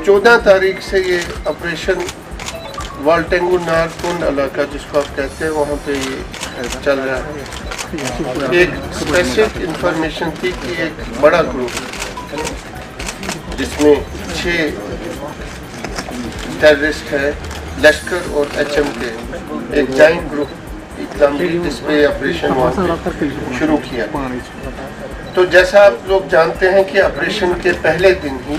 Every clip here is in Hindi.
14 तारीख से ये ऑपरेशन वाल्टेंगू नार कुंड इलाका जिसको आप कहते हैं वहाँ पे ये चल रहा है। एक स्पेसिफिक इंफॉर्मेशन थी कि एक बड़ा ग्रुप जिसमें 6 टेररिस्ट है, लश्कर और HM के एक जॉइंट ग्रुप इस पे ऑपरेशन वहाँ पे शुरू किया। तो जैसा आप लोग जानते हैं कि ऑपरेशन के पहले दिन ही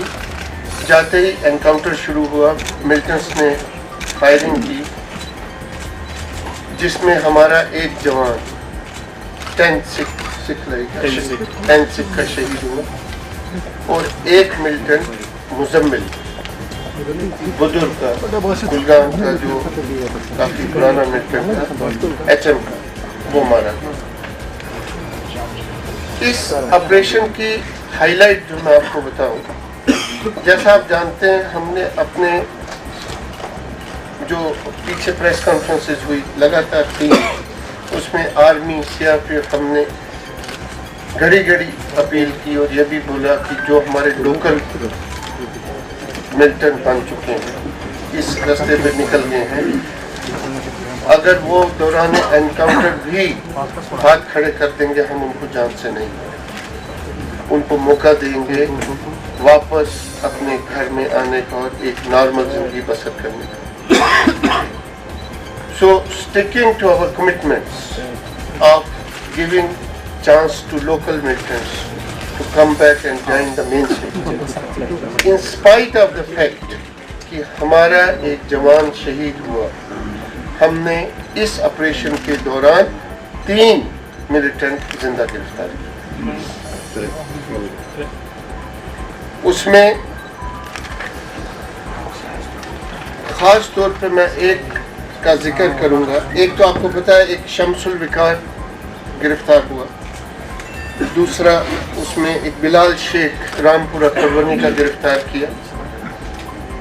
जाते ही एनकाउंटर शुरू हुआ, मिलिटेंट्स ने फायरिंग की जिसमें हमारा एक जवान 10 सिख का शहीद हुआ और एक मिलिटेंट मुजम्मिल बुजुर्ग का कुलगाम का जो काफी पुराना मिलिटेंट था HM का वो मारा गया। इस ऑपरेशन की हाईलाइट जो मैं आपको बताऊं, जैसा आप जानते हैं हमने अपने जो पीछे प्रेस कॉन्फ्रेंसेस हुई लगातार 3, उसमें आर्मी CRPF हमने घड़ी घड़ी अपील की और ये भी बोला कि जो हमारे लोकल मिलिटेंट बन चुके हैं इस रास्ते पे निकल गए हैं, अगर वो दौरान एनकाउंटर भी हाथ खड़े कर देंगे हम उनको जान से नहीं, उनको मौका देंगे वापस अपने घर में आने का और एक नॉर्मल जिंदगी बसर करने का। So sticking to our commitments of giving chance to local militants to come back and join the mainstream, in spite of the fact कि हमारा एक जवान शहीद हुआ, हमने इस ऑपरेशन के दौरान 3 मिलिटेंट जिंदा गिरफ्तार किए। उसमें खास तौर पे मैं एक का जिक्र करूंगा। एक तो आपको पता है एक शमसुल विकार गिरफ्तार हुआ, दूसरा उसमें एक बिलाल शेख रामपुरा करवनी का गिरफ्तार किया,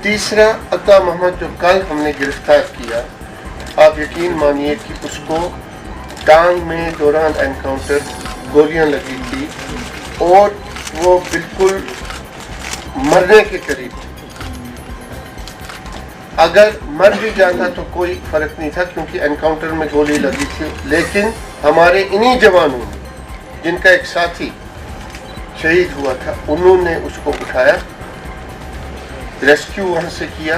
तीसरा अता मोहम्मद जो कल हमने गिरफ्तार किया, आप यकीन मानिए कि उसको टांग में दौरान एनकाउंटर गोलियां लगी थी और वो बिल्कुल मरने के करीब थी। अगर मर भी जाता तो कोई फर्क नहीं था क्योंकि एनकाउंटर में गोली लगी थी, लेकिन हमारे इन्हीं जवानों ने जिनका एक साथी शहीद हुआ था उन्होंने उसको उठाया, रेस्क्यू वहां से किया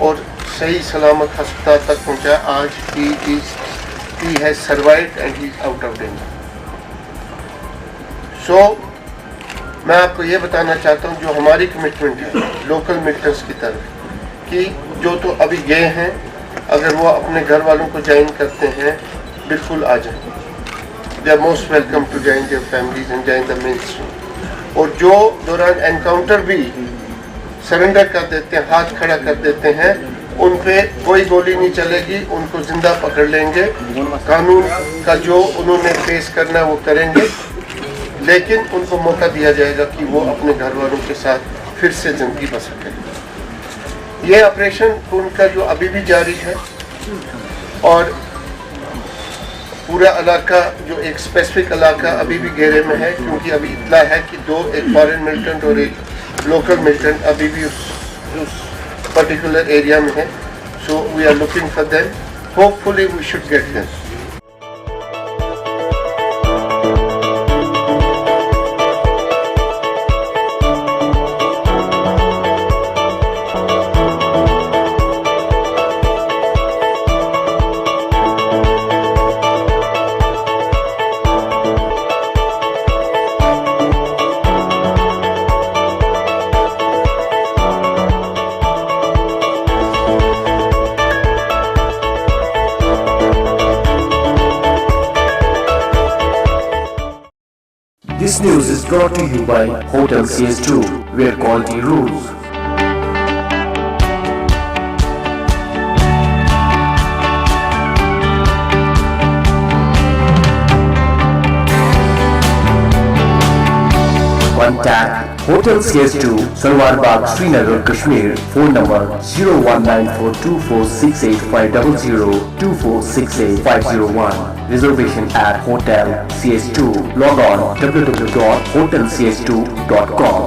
और सही सलामत अस्पताल तक पहुंचाया। आज he has survived and he is out of danger. So मैं आपको ये बताना चाहता हूँ जो हमारी कमिटमेंट है लोकल मिलिटेंट्स की तरफ कि जो तो अभी गए हैं, अगर वो अपने घर वालों को ज्वाइन करते हैं बिल्कुल आ जाएं, they are most welcome to join their families and join the mainstream. और जो दौरान एनकाउंटर भी सरेंडर कर देते हैं, हाथ खड़ा कर देते हैं, उन पे कोई गोली नहीं चलेगी, उनको जिंदा पकड़ लेंगे, कानून का जो उन्होंने फेस करना वो करेंगे, लेकिन उनको मौका दिया जाएगा कि वो अपने घर वालों के साथ फिर से जिंदगी बसर करें। ये ऑपरेशन उनका जो अभी भी जारी है और पूरा इलाका जो एक स्पेसिफिक इलाका अभी भी घेरे में है क्योंकि अभी इतला है कि 2 एक फॉरेन मिलिटेंट और एक लोकल मिलिटेंट अभी भी उस पर्टिकुलर एरिया में है। So we are looking for them, hopefully we should get them. This news is brought to you by Hotel CS2, where quality rules. Contact Hotel CS2, Salwar Bagh, Srinagar, Kashmir. Phone number 0194246850, 24685001. Reservation at Hotel CS2. Log on www.hotelcs2.com.